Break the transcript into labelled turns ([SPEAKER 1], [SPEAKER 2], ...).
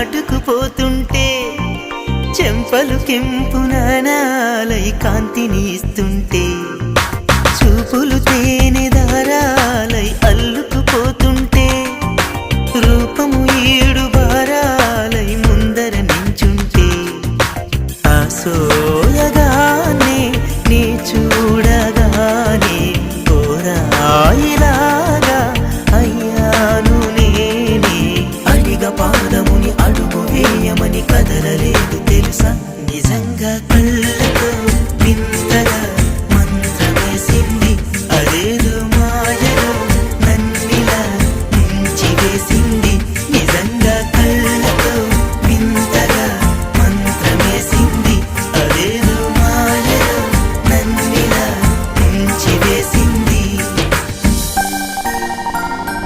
[SPEAKER 1] నాటుకుపోతుంటే చెంపలు కెంపు నాణాలై కాంతిని ఇస్తుంటే చూపులు తేనె దారాలై అల్లుకుపోతుంటే